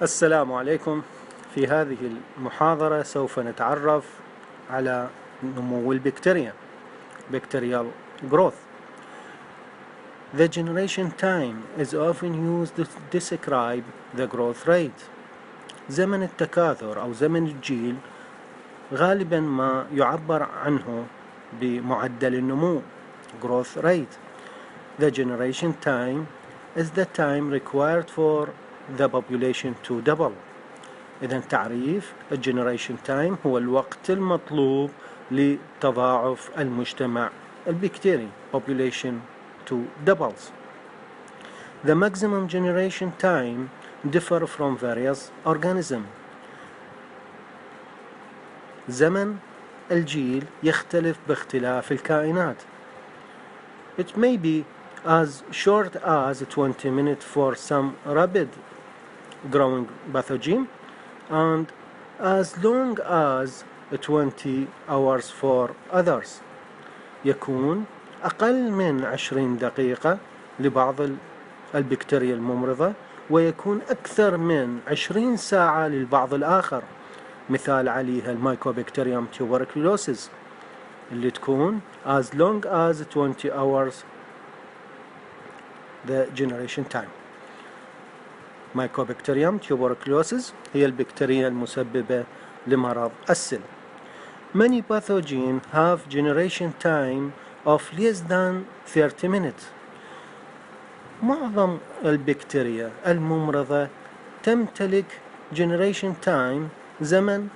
السلام عليكم. في هذه المحاضرة سوف نتعرف على نمو البكتيريا bacterial growth. The generation time is often used to describe the growth rate. زمن التكاثر أو زمن الجيل غالبا ما يعبر عنه بمعدل النمو growth rate. The generation time is the time required for the population to double. إذن تعريف الجنريشن تايم هو الوقت المطلوب لتضاعف المجتمع البكتيري population to doubles. The maximum generation time differ from various organisms. زمن الجيل يختلف باختلاف الكائنات. It may be as short as 20 minutes for some rapid growing pathogen and as long as 20 hours for others. يكون أقل من 20 دقيقة لبعض البكتيريا الممرضة، ويكون أكثر من 20 ساعة للبعض الآخر. مثال عليها المايكوبكتيريوم tuberculosis اللي تكون as long as 20 hours the generation time. Mycobacterium tuberculosis هي البكتيريا المسببة لمرض السل. Many pathogens have generation time of less than 30 minutes. معظم البكتيريا الممرضة تمتلك generation time زمن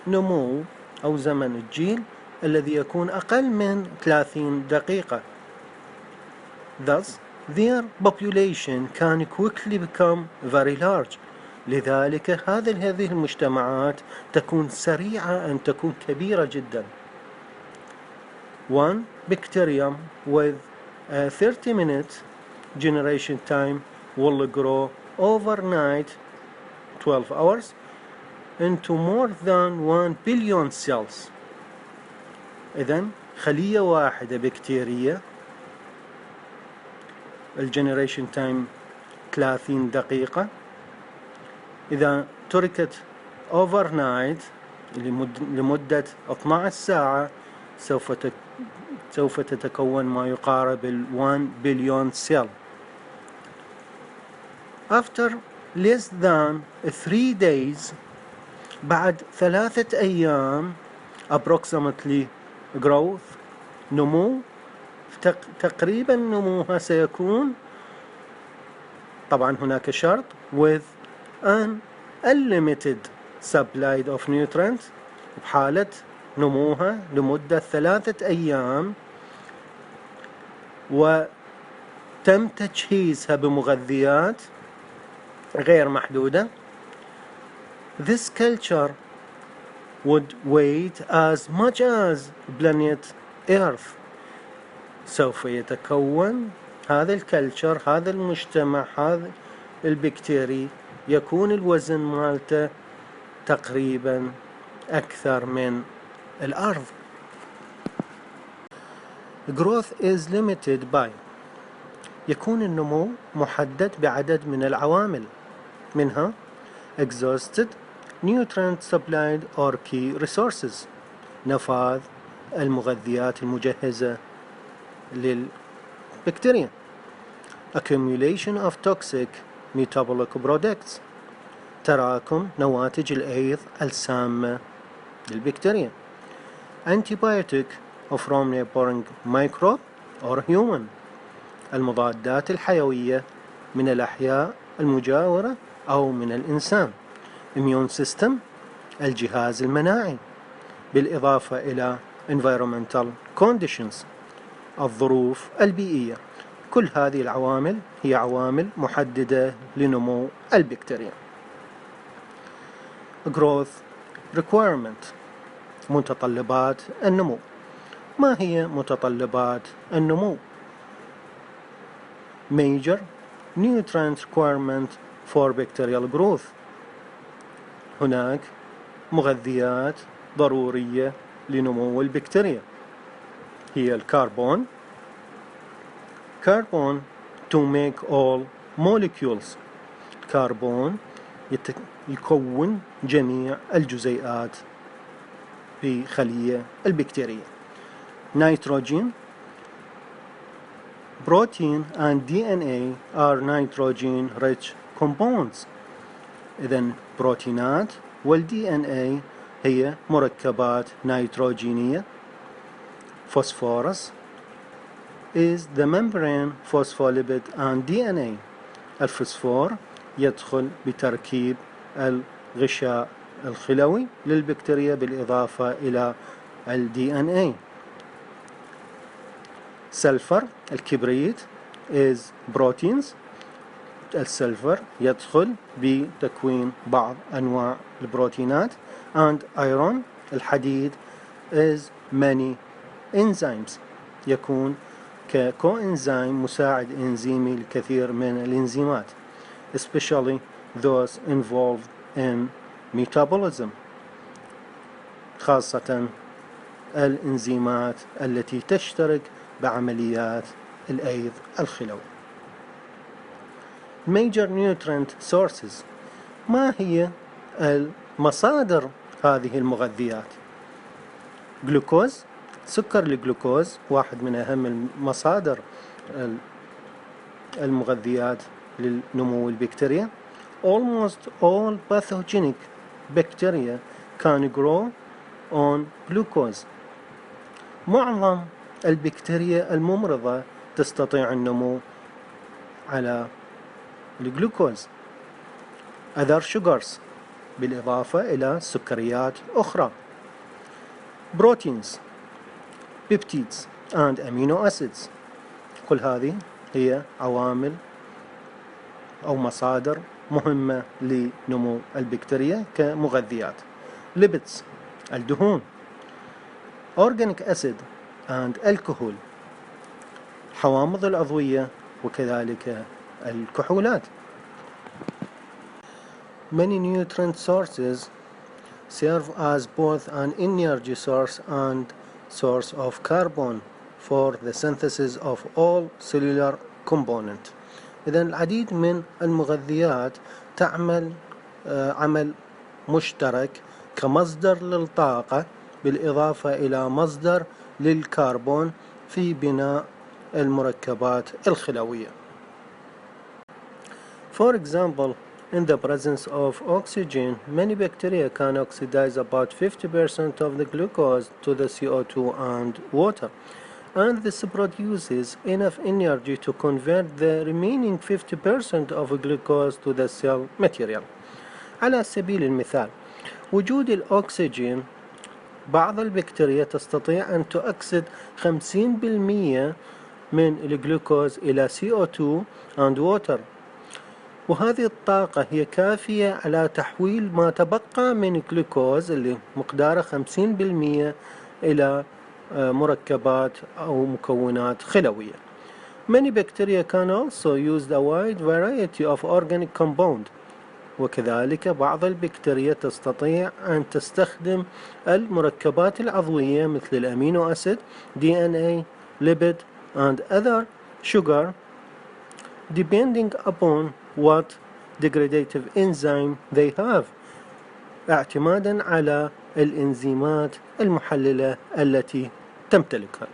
نمو أو زمن الجيل الذي يكون أقل من 30 دقيقة. Thus, their population can quickly become very large. لذلك هذه المجتمعات تكون سريعة أن تكون كبيرة جدا. One bacterium with a 30-minute generation time will grow overnight 12 hours into more than 1 billion cells. إذن خلية واحدة بكتيرية الجنريشن تايم 30 دقيقة، إذا تركت overnight لمدة 12 ساعة سوف تتكون ما يقارب ال 1 billion cell. After less than 3 days بعد 3 أيام approximately growth نمو تقريبا نموها سيكون طبعا هناك شرط with an unlimited supply of nutrients. بحالة نموها لمدة 3 أيام وتم تجهيزها بمغذيات غير محدودة. This culture would wait as much as planet Earth. سوف يتكون هذا الكلتشر، هذا المجتمع، هذا البكتيري يكون الوزن مالته تقريبا أكثر من الأرض. Growth is limited by يكون النمو محدد بعدد من العوامل، منها exhausted nutrient supplied or key resources نفاذ المغذيات المجهزة للبكتيريا، accumulation of toxic metabolic products تراكم نواتج الأيض السامة للبكتيريا، antibiotic from neighboring microbe or human المضادات الحيوية من الأحياء المجاورة أو من الإنسان، immune system الجهاز المناعي، بالإضافة إلى environmental conditions الظروف البيئية. كل هذه العوامل هي عوامل محددة لنمو البكتيريا. Growth requirement متطلبات النمو. ما هي متطلبات النمو؟ Major nutrient requirement for bacterial growth. هناك مغذيات ضرورية لنمو البكتيريا، هي الكربون to make all molecules كربون يكون جميع الجزيئات في خلية البكتيريا. نيتروجين. Protein and DNA are nitrogen rich compounds. إذن بروتينات والدي ان اي هي مركبات نيتروجينية. Phosphorus is the membrane phospholipid and DNA. الفسفور يدخل بتركيب الغشاء الخلوي للبكتيريا بالإضافة إلى الدي ان اي. سلفر الكبريت is proteins. السلفر يدخل بتكوين بعض أنواع البروتينات. and iron الحديد is many enzymes. يكون ككوإنزيم مساعد إنزيمي لكثير من الإنزيمات especially those involved in metabolism، خاصة الإنزيمات التي تشترك بعمليات الأيض الخلوي. Major nutrient sources. ما هي المصادر هذه المغذيات؟ جلوكوز، سكر الجلوكوز واحد من أهم المصادر المغذيات للنمو البكتيريا. Almost all pathogenic bacteria can grow on glucose. معظم البكتيريا الممرضة تستطيع النمو على الجلوكوز. other sugars بالإضافة إلى سكريات أخرى. proteins, peptides and amino acids. كل هذه هي عوامل أو مصادر مهمة لنمو البكتيريا كمغذيات. lipids الدهون. organic acid and alcohol حوامض العضوية وكذلك الكحولات. Many nutrient sources serve as both an energy source and source of carbon for the synthesis of all cellular components. إذن العديد من المغذيات تعمل عمل مشترك كمصدر للطاقة بالإضافة إلى مصدر للكربون في بناء المركبات الخلوية. For example, in the presence of oxygen, many bacteria can oxidize about 50% of the glucose to the CO2 and water, and this produces enough energy to convert the remaining 50% of glucose to the cell material. على سبيل المثال، وجود الأكسجين بعض البكتيريا تستطيع أن تؤكسد 50% من الجلوكوز إلى CO2 and water، وهذه الطاقة هي كافية على تحويل ما تبقى من الجلوكوز اللي مقداره 50% إلى مركبات أو مكونات خلوية. Many bacteria can also use a wide variety of organic compounds. وكذلك بعض البكتيريا تستطيع أن تستخدم المركبات العضوية مثل الأمينو أسيد، DNA, lipid and other sugar depending upon what degradative enzyme they have، اعتمادا على الإنزيمات المحللة التي تمتلكها.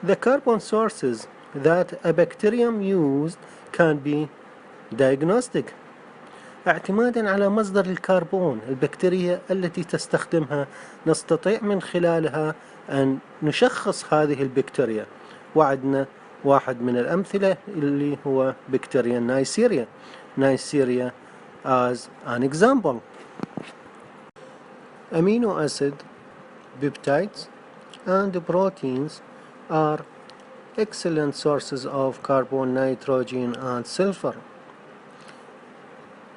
The carbon sources that a bacterium used can be diagnostic. اعتمادا على مصدر الكربون البكتيريا التي تستخدمها نستطيع من خلالها أن نشخص هذه البكتيريا. وعدنا واحد من الأمثلة اللي هو بكتيريا نيسيريا as an example. Amino acid, peptides and proteins are excellent sources of carbon, nitrogen and sulfur.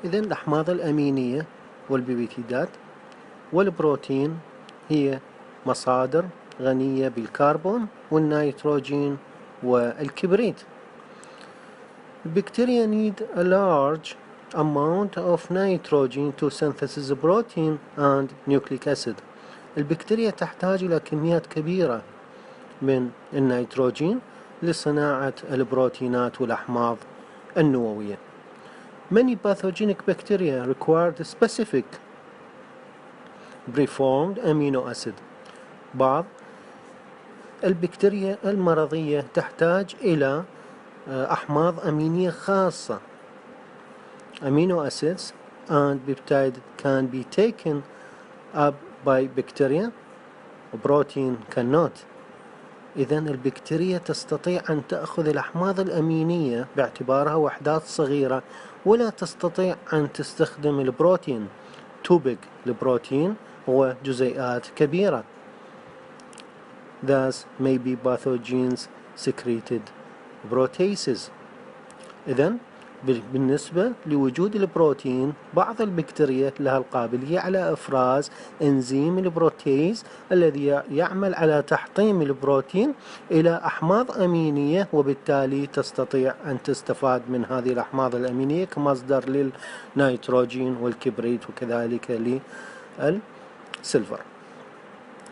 إذن الأحماض الأمينية والبيبتيدات والبروتين هي مصادر غنية بالكربون والنيتروجين والكبريت. Bacteria need a large amount of nitrogen to synthesize protein and nucleic acid. البكتيريا تحتاج إلى كميات كبيرة من النيتروجين لصناعة البروتينات والأحماض النووية. Many pathogenic bacteria require the specific preformed amino acid. بعض البكتيريا المرضية تحتاج إلى أحماض أمينية خاصة amino acids and peptide can be taken up by bacteria. Protein cannot. إذن البكتيريا تستطيع أن تأخذ الأحماض الأمينية باعتبارها وحدات صغيرة ولا تستطيع أن تستخدم البروتين. too big. البروتين هو جزيئات كبيرة. Thus may be pathogens secreted proteases. إذن بالنسبة لوجود البروتين بعض البكتيريا لها القابلية على إفراز إنزيم البروتيز الذي يعمل على تحطيم البروتين إلى أحماض أمينية وبالتالي تستطيع أن تستفاد من هذه الأحماض الأمينية كمصدر للنيتروجين والكبريت وكذلك للسلفر.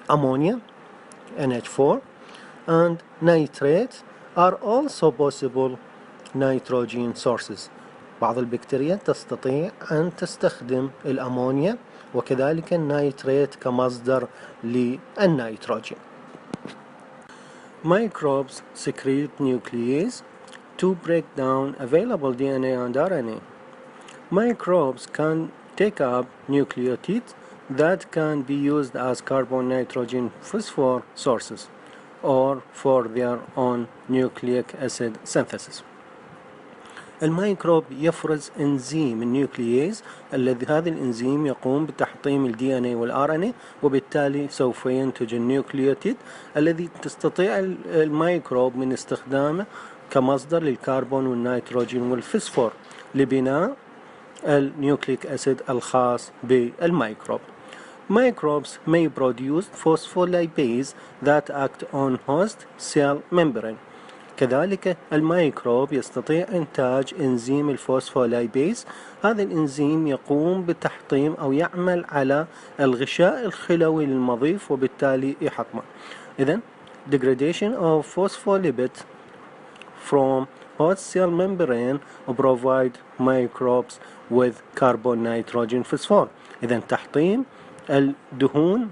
Ammonia NH4 and nitrate are also possible nitrogen sources. بعض البكتيريا تستطيع أن تستخدم الأمونيا وكذلك النيتريت كمصدر للنيتروجين. Microbes secrete nuclease to break down available DNA and RNA. Microbes can take up nucleotides that can be used as carbon, nitrogen, phosphor sources or for their own nucleic acid synthesis. الميكروب يفرز انزيم النيوكلييز الذي هذا الانزيم يقوم بتحطيم الدي ان اي والار ان اي وبالتالي سوف ينتج النيوكليوتيد الذي تستطيع الميكروب من استخدامه كمصدر للكربون والنيتروجين والفسفور لبناء النيوكليك أسيد الخاص بالميكروب. Microbes may produce phospholipase that act on host cell membrane. كذلك الميكروب يستطيع إنتاج إنزيم الفوسفولايبيز. هذا الإنزيم يقوم بتحطيم أو يعمل على الغشاء الخلوي للمضيف وبالتالي يحطمه. إذن degradation of phospholipids from host cell membrane provide microbes with carbon, nitrogen, phosphor. إذن تحطيم الدهون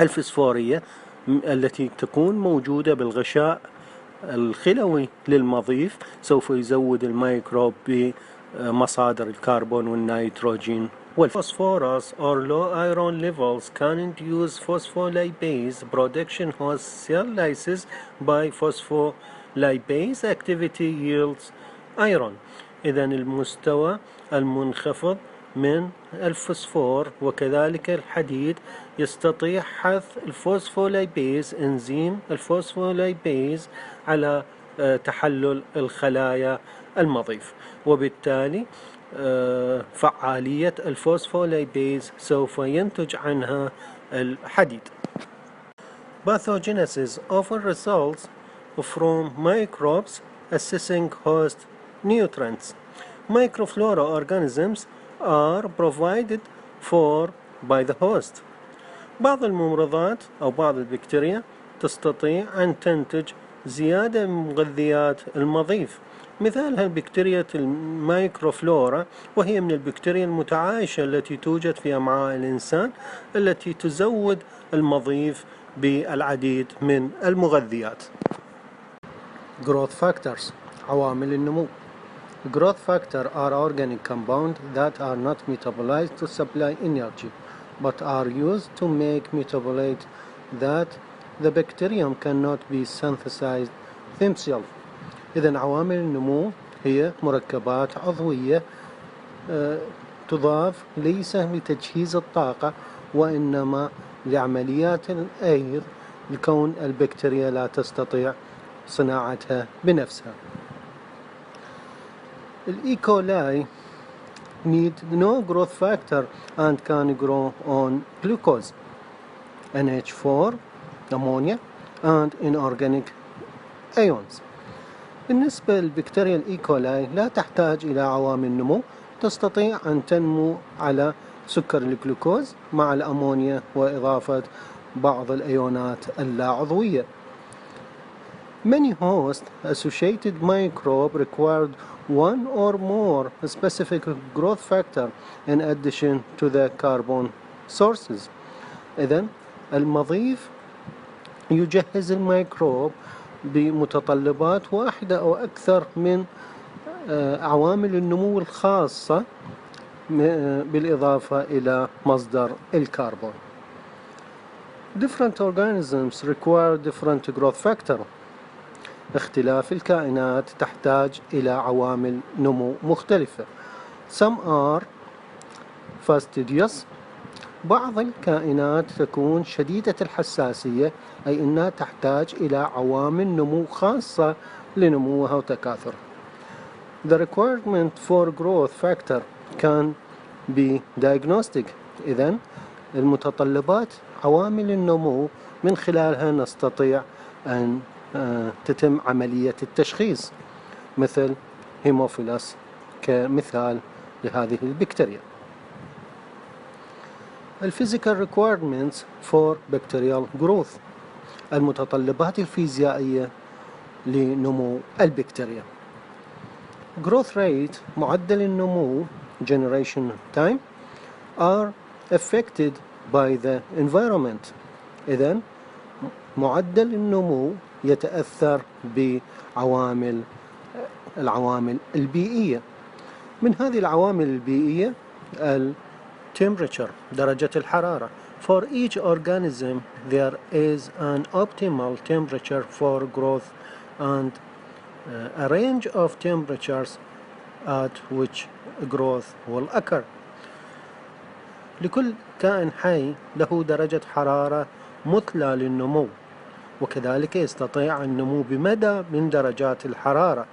الفسفورية التي تكون موجودة بالغشاء الخلوي للمضيف سوف يزود الميكروب بمصادر الكربون والنيتروجين والفوسفورس or low iron levels can induce phospholipase production. Host cell lysis by phospholipase activity yields iron. إذن المستوى المنخفض من الفوسفور وكذلك الحديد يستطيع حث الفوسفولايبيز انزيم الفوسفولايبيز على تحلل الخلايا المضيف وبالتالي فعالية الفوسفولايبيز سوف ينتج عنها الحديد. Pathogenesis often results from microbes assessing host nutrients. Microflora organisms are provided for by the host. بعض الممرضات أو بعض البكتيريا تستطيع أن تنتج زيادة من مغذيات المضيف. مثالها البكتيريا الميكروفلورا وهي من البكتيريا المتعايشة التي توجد في أمعاء الإنسان التي تزود المضيف بالعديد من المغذيات. Growth factors عوامل النمو. Growth factors are organic compounds that are not metabolized to supply energy, but are used to make metabolite that the bacterium cannot be synthesized themselves. إذن عوامل النمو هي مركبات عضوية تضاف ليس لتجهيز الطاقة وإنما لعمليات الأيض لكون البكتيريا لا تستطيع صناعتها بنفسها. E. coli need no growth factor and can grow on glucose, NH4, ammonia, and inorganic ions. بالنسبة للبكتيريا الإي كولاي لا تحتاج إلى عوامل نمو، تستطيع أن تنمو على سكر الجلوكوز مع الأمونيا وإضافة بعض الأيونات اللا عضوية. Many host-associated microbes required one or more specific growth factor in addition to the carbon sources. إذن المضيف يجهز الميكروب بمتطلبات واحدة أو أكثر من عوامل النمو الخاصة بالإضافة إلى مصدر الكربون. Different organisms require different growth factor. اختلاف الكائنات تحتاج إلى عوامل نمو مختلفة. Some are fastidious. بعض الكائنات تكون شديدة الحساسية، أي أنها تحتاج إلى عوامل نمو خاصة لنموها وتكاثرها. The requirement for growth factor can be diagnostic. إذن المتطلبات عوامل النمو من خلالها نستطيع أن تتم عملية التشخيص، مثل هيموفيلس كمثال لهذه البكتيريا. الفيزيكال requirements for bacterial growth، المتطلبات الفيزيائية لنمو البكتيريا. Growth rate معدل النمو generation time are affected by the environment. إذن معدل النمو يتأثر العوامل البيئية. من هذه العوامل البيئية temperature، درجة الحرارة. For each organism there is an optimal temperature for growth and a range of temperatures at which growth will occur. لكل كائن حي له درجة حرارة مثلى للنمو، وكذلك يستطيع النمو بمدى من درجات الحرارة.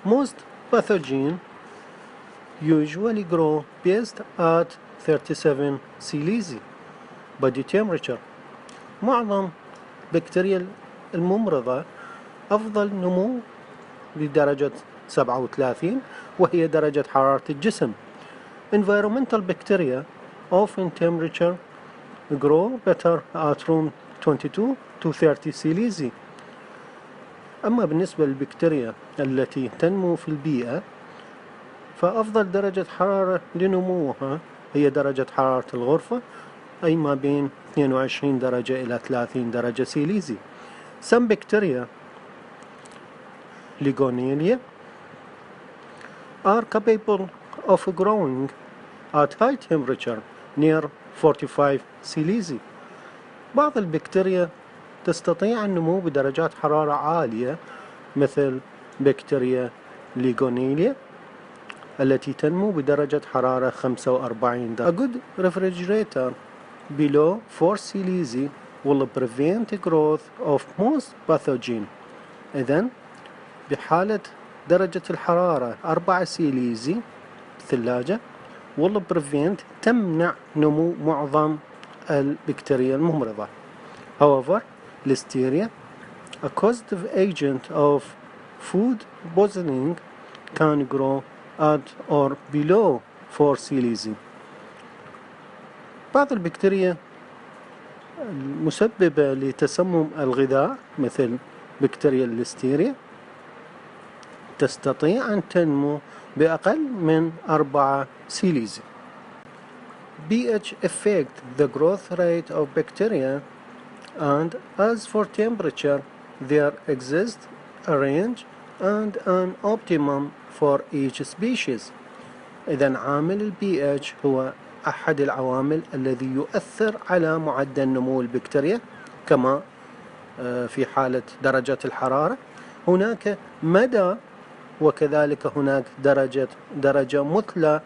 Most pathogens usually grow best at 37 Celsius body temperature. معظم بكتيريا الممرضة أفضل نمو لدرجة 37 وهي درجة حرارة الجسم. Environmental bacteria often temperature grow better at room 22 to 30 Celsius. أما بالنسبة للبكتيريا التي تنمو في البيئة فأفضل درجة حرارة لنموها هي درجة حرارة الغرفة، أي ما بين 22 درجة إلى 30 درجة سيليزي. Some bacteria Legionella are capable of growing at high temperature near 45 Celsius. بعض البكتيريا تستطيع النمو بدرجات حرارة عالية مثل بكتيريا ليغونيليا التي تنمو بدرجة حرارة 45 درجة. A good refrigerator below 4 Celsius will prevent the growth of most pathogens. إذن بحالة درجة الحرارة 4 سيليزي الثلاجة will prevent تمنع نمو معظم البكتيريا الممرضة. However, Listeria, a causative agent of food poisoning, can grow at or below 4 Celsius. بعض البكتيريا المسببة لتسمم الغذاء مثل بكتيريا الليستيريا تستطيع أن تنمو بأقل من 4 سيليزي. pH affect the growth rate of bacteria, and as for temperature there exists a range and an optimum for each species. إذن عامل ال pH هو أحد العوامل الذي يؤثر على معدل نمو البكتيريا كما في حالة درجة الحرارة. هناك مدى وكذلك هناك درجة مثلى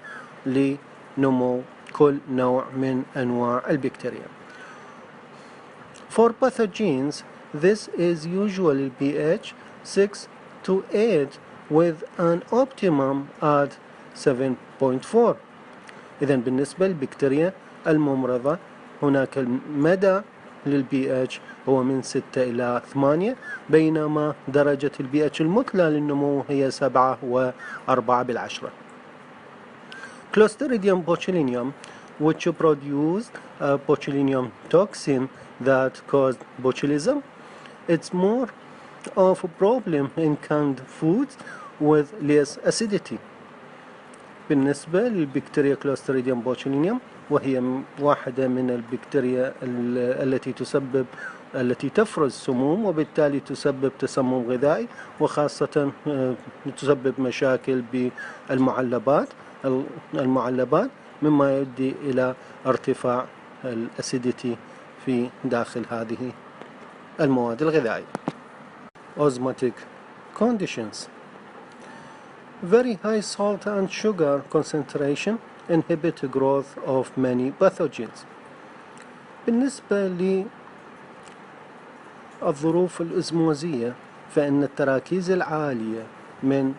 لنمو كل نوع من أنواع البكتيريا. For pathogens, this is usually pH 6 to 8 with an optimum at 7.4. إذن بالنسبة للبكتيريا الممرضة هناك المدى للبي هو من 6 إلى 8، بينما درجة البي المثلى للنمو هي 7 و4/10. Clostridium botulinum, which produced a botulinum toxin that caused botulism, It's more of a problem in canned foods with less acidity. بالنسبة للبكتيريا كلوستريديوم بوتولينيوم، وهي واحدة من البكتيريا التي تفرز سموم، وبالتالي تسبب تسمم غذائي، وخاصة تسبب مشاكل بالمعلبات مما يؤدي إلى ارتفاع الأسيديتي في داخل هذه المواد الغذائية. Osmotic conditions. Very high salt and sugar concentration inhibit growth of many pathogens. بالنسبة للظروف الأزموزية، فإن التراكيز العالية من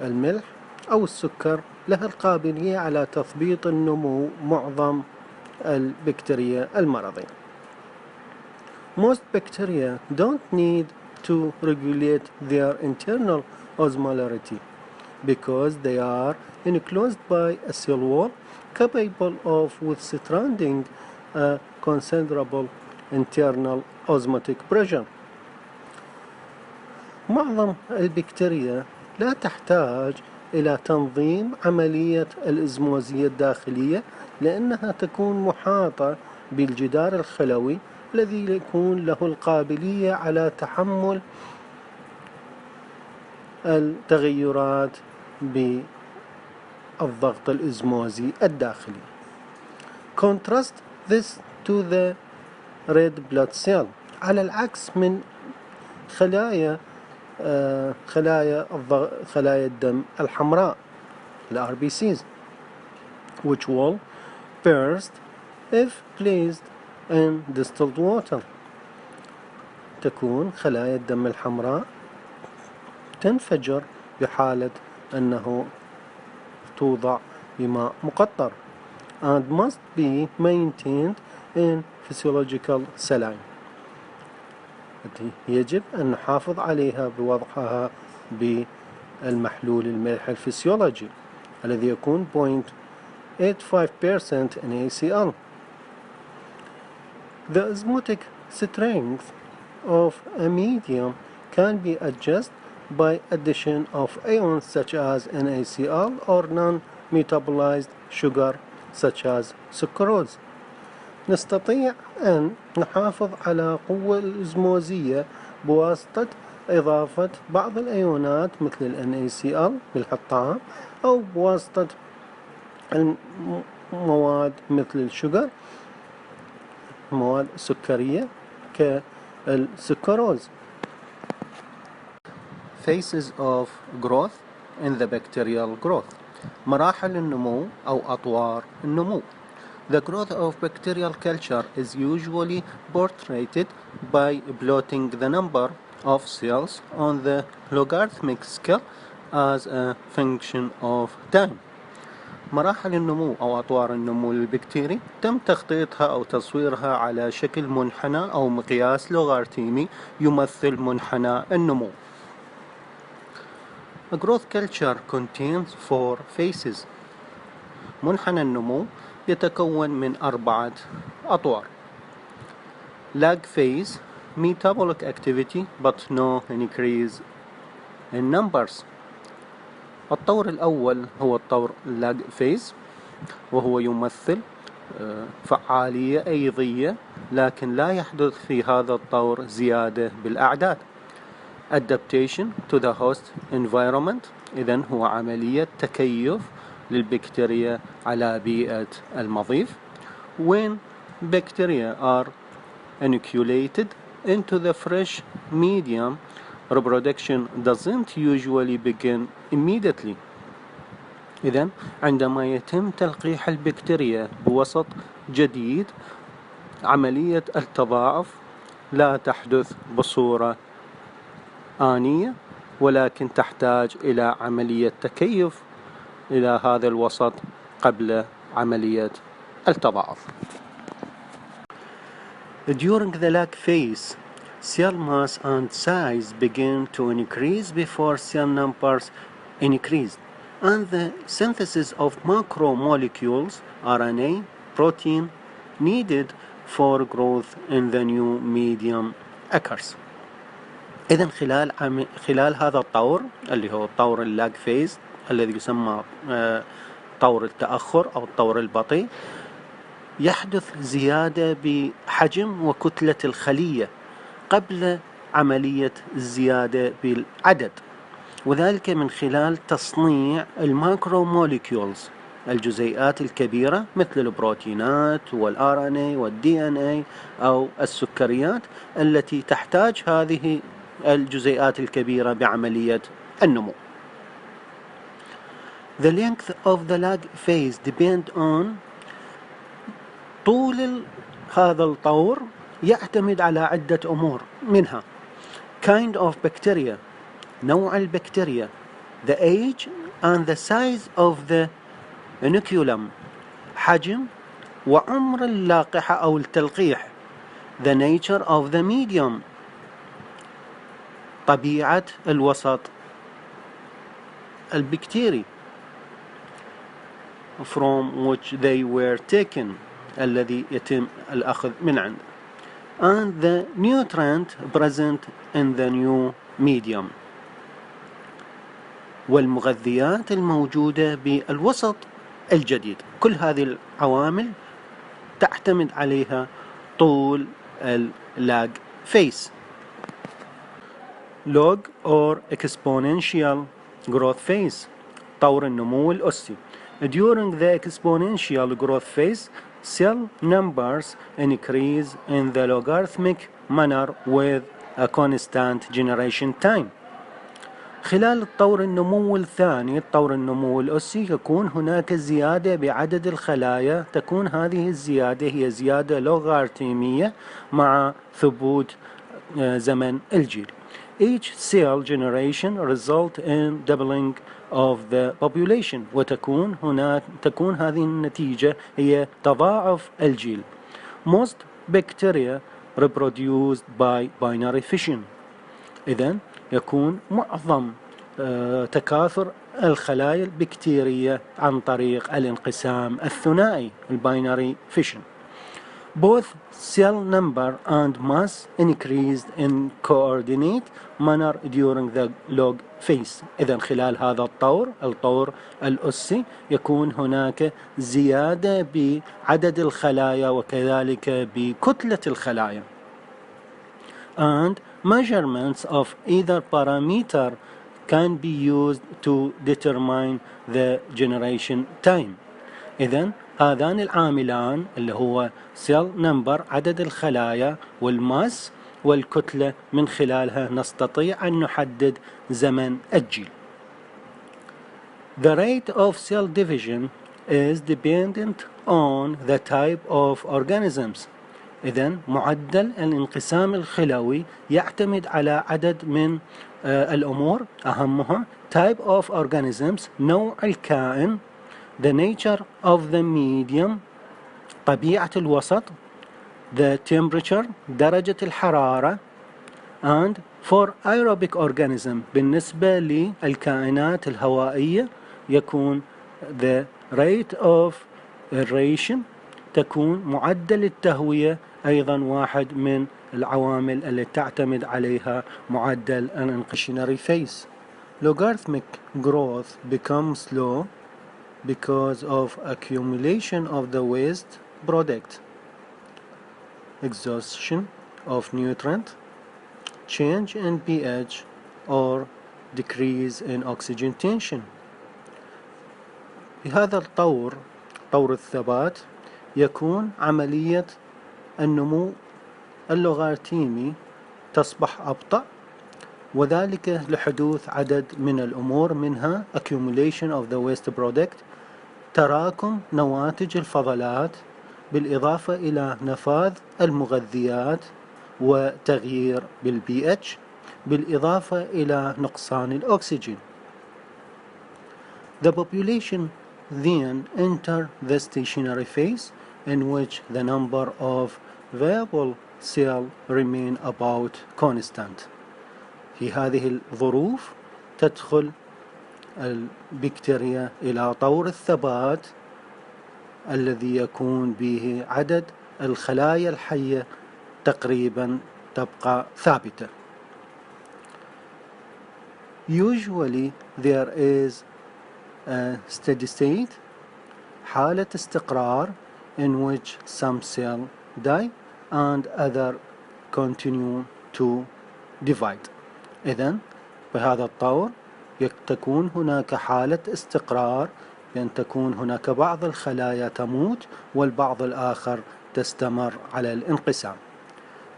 الملح أو السكر لها القابلية على تثبيط النمو معظم البكتيريا المرضية. Most bacteria don't need to regulate their internal osmolarity because they are enclosed by a cell wall capable of withstanding a considerable internal osmotic pressure. معظم البكتيريا لا تحتاج إلى تنظيم عملية الإزموزية الداخلية، لأنها تكون محاطة بالجدار الخلوي الذي يكون له القابلية على تحمل التغيرات بالضغط الإزموزي الداخلي. Contrast this to the red blood cell. على العكس من خلايا الدم الحمراء RBCs, which will burst if placed in distilled water. تكون خلايا الدم الحمراء تنفجر بحالة أنه توضع بماء مقطر and must be maintained in physiological saline. يجب أن نحافظ عليها بوضعها بالمحلول الملح الفسيولوجي الذي يكون 0.85% NaCl. The osmotic strength of a medium can be adjusted by addition of ions such as NaCl or non-metabolized sugar such as sucrose. نستطيع أن نحافظ على قوة الإزموزية بواسطة إضافة بعض الأيونات مثل ال NaCl ملح الطعام، أو بواسطة المواد مثل الشجر، مواد سكرية كالسكروز. Phases of growth in the bacterial growth. مراحل النمو أو أطوار النمو. The growth of bacterial culture is usually portrayed by plotting the number of cells on the logarithmic scale as a function of time. مراحل النمو أو أطوار النمو للبكتيري تم تخطيطها أو تصويرها على شكل منحنى أو مقياس لوغاريتمي يمثل منحنى النمو. A growth culture contains 4 phases. منحنى النمو يتكون من 4 أطوار. Lag phase, metabolic activity but no increase in numbers. الطور الأول هو الطور lag phase، وهو يمثل فعالية أيضية، لكن لا يحدث في هذا الطور زيادة بالأعداد. Adaptation to the host environment، إذن هو عملية تكيف للبكتيريا على بيئة المضيف. When bacteria are inoculated into the fresh medium, reproduction doesn't usually begin immediately. إذن عندما يتم تلقيح البكتيريا بوسط جديد، عملية التضاعف لا تحدث بصورة آنية، ولكن تحتاج إلى عملية تكيف إلى هذا الوسط قبل عملية التضاعف. During the lag phase, cell mass and size begin to increase before cell numbers increase, and the synthesis of macromolecules, RNA, protein, needed for growth in the new medium occurs. إذن خلال هذا الطور اللي هو طور اللاج فيز الذي يسمى طور التأخر أو الطور البطيء، يحدث زيادة بحجم وكتلة الخلية قبل عملية الزيادة بالعدد، وذلك من خلال تصنيع الماكرو موليكيولز، الجزيئات الكبيرة مثل البروتينات والRNA والDNA أو السكريات التي تحتاج هذه الجزيئات الكبيرة بعملية النمو. The length of the lag phase depends on طول هذا الطور يعتمد على عدة أمور، منها kind of bacteria، نوع البكتيريا، the age and the size of the inoculum، حجم وعمر اللقاح أو التلقيح، the nature of the medium، طبيعة الوسط البكتيري from which they were taken، الذي يتم الأخذ من عنده، and the nutrient present in the new medium، والمغذيات الموجودة بالوسط الجديد. كل هذه العوامل تعتمد عليها طول اللاج فيس. log or exponential growth phase، طور النمو الأسي. During the exponential growth phase, cell numbers increase in the logarithmic manner with a constant generation time. خلال الطور النمو الثاني، الطور النمو الأسي، يكون هناك زيادة بعدد الخلايا، تكون هذه الزيادة هي زيادة لوغاريتمية مع ثبوت زمن الجيل. Each cell generation result in doubling of the population، وتكون هذه النتيجة هي تضاعف الجيل. Most bacteria reproduced by binary fission، إذن يكون معظم تكاثر الخلايا البكتيرية عن طريق الانقسام الثنائي الباينري فيشن. Both cell number and mass increased in coordinate manner during the log phase. إذن خلال هذا الطور الأسي يكون هناك زيادة بعدد الخلايا وكذلك بكتلة الخلايا. And measurements of either parameter can be used to determine the generation time. إذن هذان العاملان اللي هو cell number عدد الخلايا والماس والكتلة، من خلالها نستطيع أن نحدد زمن الجيل. The rate of cell division is dependent on the type of organisms. إذن معدل الانقسام الخلوي يعتمد على عدد من الأمور، أهمها type of organisms، نوع الكائن، the nature of the medium، طبيعة الوسط، the temperature، درجة الحرارة، and for aerobic organism، بالنسبة للكائنات الهوائية يكون the rate of aeration، تكون معدل التهوية أيضا واحد من العوامل التي تعتمد عليها معدل الانقسام phase. Logarithmic growth becomes slow because of accumulation of the waste product, exhaustion of nutrient, change in pH or decrease in oxygen tension. بهذا الطور، طور الثبات، يكون عملية النمو اللوغاريتمي تصبح أبطأ، وذلك لحدوث عدد من الأمور، منها accumulation of the waste product، تراكم نواتج الفضلات، بالإضافة إلى نفاذ المغذيات وتغيير بالPH، بالإضافة إلى نقصان الأكسجين. The population then enter the stationary phase, in which the number of viable cells remain about constant. في هذه الظروف تدخل البكتيريا إلى طور الثبات الذي يكون به عدد الخلايا الحية تقريبا تبقى ثابتة. Usually there is a steady state, حالة استقرار, in which some cell die and other continue to divide. إذن بهذا الطور تكون هناك حالة استقرار، بأن تكون هناك بعض الخلايا تموت والبعض الآخر تستمر على الانقسام.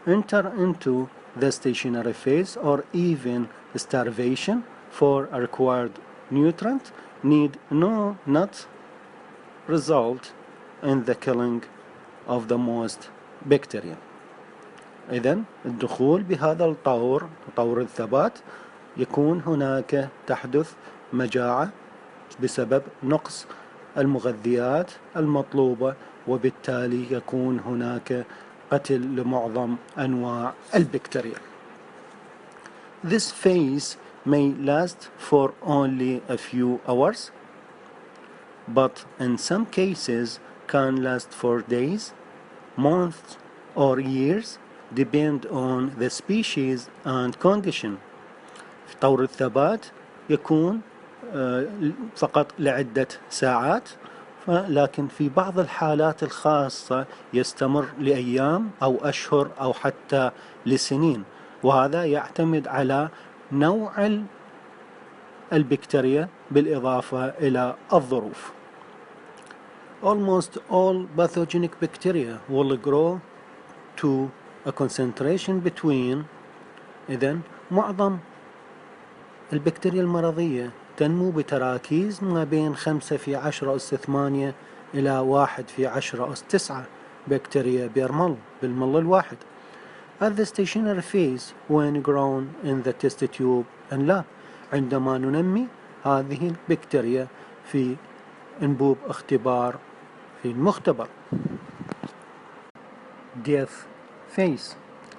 Enter into the stationary phase or even starvation for a required nutrient need not result in the killing of the most bacteria. إذن الدخول بهذا الطور، طور الثبات، يكون هناك تحدث مجاعة بسبب نقص المغذيات المطلوبة، وبالتالي يكون هناك قتل لمعظم أنواع البكتيريا. This phase may last for only a few hours, but in some cases can last for days, months or years, depend on the species and condition. في طور الثبات يكون فقط لعدة ساعات، لكن في بعض الحالات الخاصة يستمر لأيام أو أشهر أو حتى لسنين، وهذا يعتمد على نوع البكتيريا بالإضافة إلى الظروف. Almost all pathogenic bacteria will grow to a concentration between. إذن معظم البكتيريا المرضية تنمو بتراكيز ما بين 5 في 10 أس 8 إلى 1 في 10 أس 9 بكتيريا بالمل الواحد. At the stationary phase when grown in the test tube and lab، عندما ننمي هذه البكتيريا في أنبوب اختبار في المختبر. Death phase،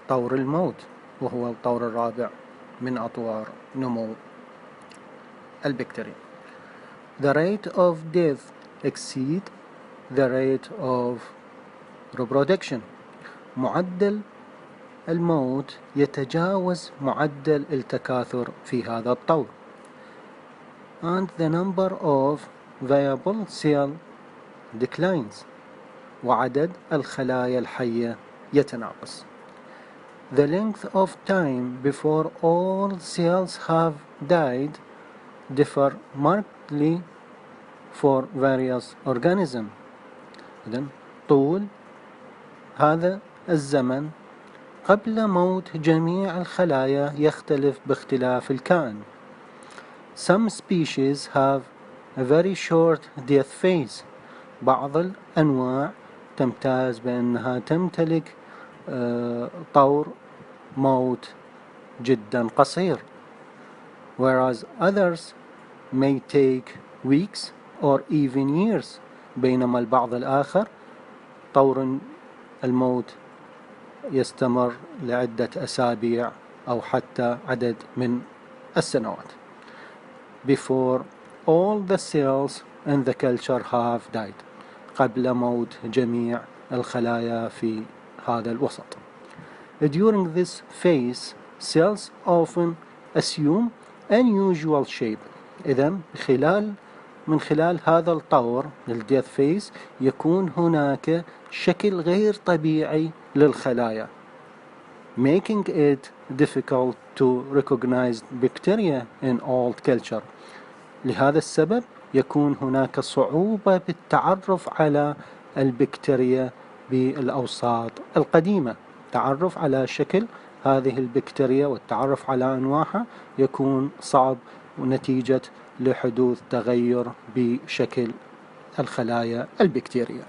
طور الموت، وهو الطور الرابع من أطوار نمو البكتيريا. The rate of death exceed the rate of reproduction. معدل الموت يتجاوز معدل التكاثر في هذا الطور. And the number of viable cell declines. وعدد الخلايا الحية يتناقص. The length of time before all cells have died differ markedly for various organisms. إذن طول هذا الزمن قبل موت جميع الخلايا يختلف باختلاف الكائن. Some species have a very short death phase. بعض الأنواع تمتاز بأنها تمتلك طور موت جدا قصير. Whereas others may take weeks or even years. بينما البعض الآخر طور الموت يستمر لعدة أسابيع أو حتى عدد من السنوات. Before all the cells in the culture have died. قبل موت جميع الخلايا في هذا الوسط. During this phase, cells often assume unusual shape. إذن من خلال هذا الطور الديث فيز يكون هناك شكل غير طبيعي للخلايا، making it difficult to recognize bacteria in old culture. لهذا السبب يكون هناك صعوبة بالتعرف على البكتيريا بالأوساط القديمة. التعرف على شكل هذه البكتيريا والتعرف على أنواعها يكون صعب نتيجة لحدوث تغير بشكل الخلايا البكتيرية.